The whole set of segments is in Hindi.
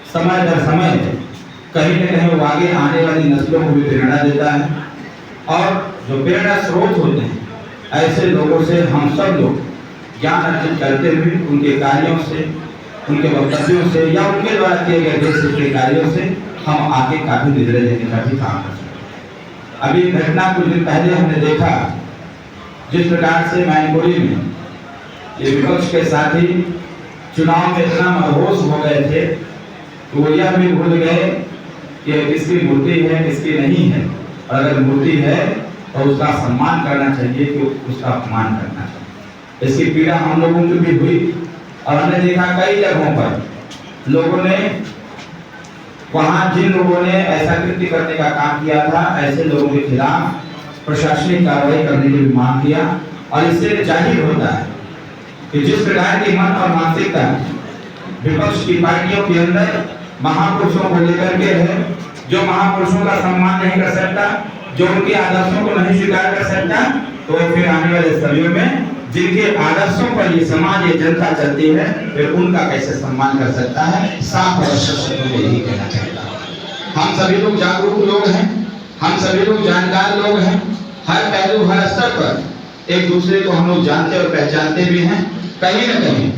समय दर समय कहीं न कहीं वो आगे आने वाली नस्लों को भी प्रेरणा देता है। और जो प्रेरणा स्रोत होते हैं, ऐसे लोगों से हम सब लोग ज्ञान अर्जित करते हुए उनके कार्यों से, उनके वक्तव्यों से या उनके द्वारा किए गए देश के कार्यों से हम आगे काफी निर्णय लेने का भी काम कर सकते हैं। अभी घटना कुछ दिन पहले हमने देखा, जिस प्रकार से मैनपुरी में ये विपक्ष के साथी चुनाव में इतना मदहोश हो गए थे तो वो यह भी भूल गए कि किसकी मूर्ति है किसकी नहीं है, और अगर मूर्ति है तो उसका सम्मान करना चाहिए कि उसका अपमान करना चाहिए। इसकी पीड़ा हम लोगों को भी हुई और हमने देखा कई जगहों पर लोगों ने, वहां जिन लोगों ने ऐसा कृत्य करने का काम किया था, ऐसे लोगों के खिलाफ प्रशासनिक कार्रवाई करने की भी मांग किया। और इससे जाहिर होता है कि जिस प्रकार की मन और मानसिकता विपक्ष की पार्टियों के अंदर महापुरुषों को लेकर के है, जो महापुरुषों का सम्मान नहीं कर सकता, जो उनके आदर्शों को नहीं स्वीकार कर सकता, तो फिर आने वाले समय में जिनके आदर्शों पर ये समाज, ये जनता चलती है, फिर उनका कैसे सम्मान कर सकता है। साफ और स्पष्ट यही कहना चाहता हूँ। हम सभी लोग जागरूक लोग हैं, हम सभी लोग जानकार लोग हैं। हर पहलू, हर स्तर पर एक दूसरे को हम लोग जानते और पहचानते भी हैं। कहीं न कहीं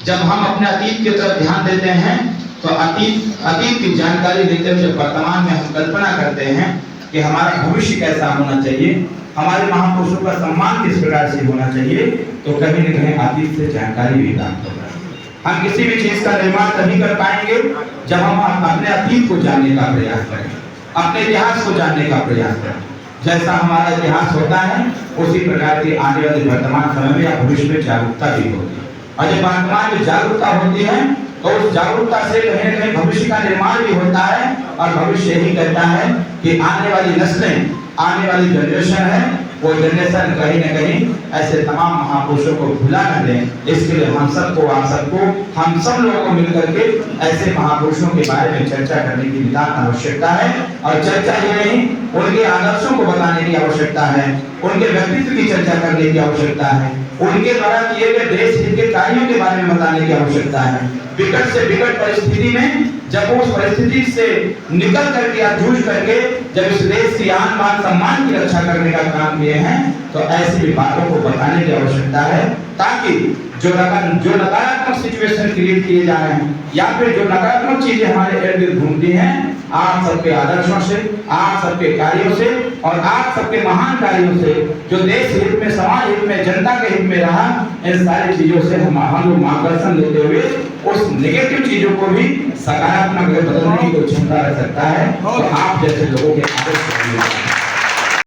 जब हम अपने अतीत की तरफ ध्यान देते हैं तो अतीत की जानकारी देते हुए जब वर्तमान में हम कल्पना करते हैं कि हमारा भविष्य कैसा होना चाहिए, हमारे महापुरुषों का सम्मान किस प्रकार से होना चाहिए, तो कहीं न कहीं अतीत से जानकारी भी प्राप्त होगा। हम किसी भी चीज का निर्माण तभी कर पाएंगे जब हम अपने अतीत को जानने का प्रयास करें, अपने इतिहास को जानने का प्रयास करें। जैसा हमारा इतिहास होता है उसी प्रकार की आने वाले वर्तमान समय में या भविष्य में जागरूकता भी होती है। और जब वर्तमान में जागरूकता होती है तो उस जागरूकता से कहीं न कहीं भविष्य का निर्माण भी होता है। और भविष्य यही कहता है कि आने वाली नस्लें, आने वाली जनरेशन है, वो जनरेशन कहीं न कहीं ऐसे तमाम महापुरुषों को भुला न दें। इसके लिए हम सबको, आप सबको, हम सब लोगों को मिलकर के ऐसे महापुरुषों के बारे में चर्चा करने की नितांत आवश्यकता है। और चर्चा ही नहीं, उनके आदर्शों को बताने की आवश्यकता है, उनके व्यक्तित्व की चर्चा करने की आवश्यकता है, उनके द्वारा किए गए देश हित के कार्यों के बारे में बताने की आवश्यकता है। विकट से विकट परिस्थिति में जब उस परिस्थिति से निकल करके या जूझ करके जब इस देश की आन बान सम्मान की रक्षा करने का काम किए हैं, तो ऐसी भी बातों को बताने की आवश्यकता है, ताकि जो नकारात्मक सिचुएशन क्रिएट किए जा रहे हैं या फिर जो नकारात्मक चीजें हमारे इर्द गिर्द घूमती हैं, आप सबके आदर्शों से, आप सबके कार्यों से और आप सबके महान कार्यों से, जो देश हित में, समाज हित में, जनता के हित में रहा, इन सारी चीजों से हम लोग मार्गदर्शन लेते हुए उस नेगेटिव चीजों को भी सकारात्मक बदलने की कोई क्षमता रख सकता है। तो आप जैसे लोगों के आदर्श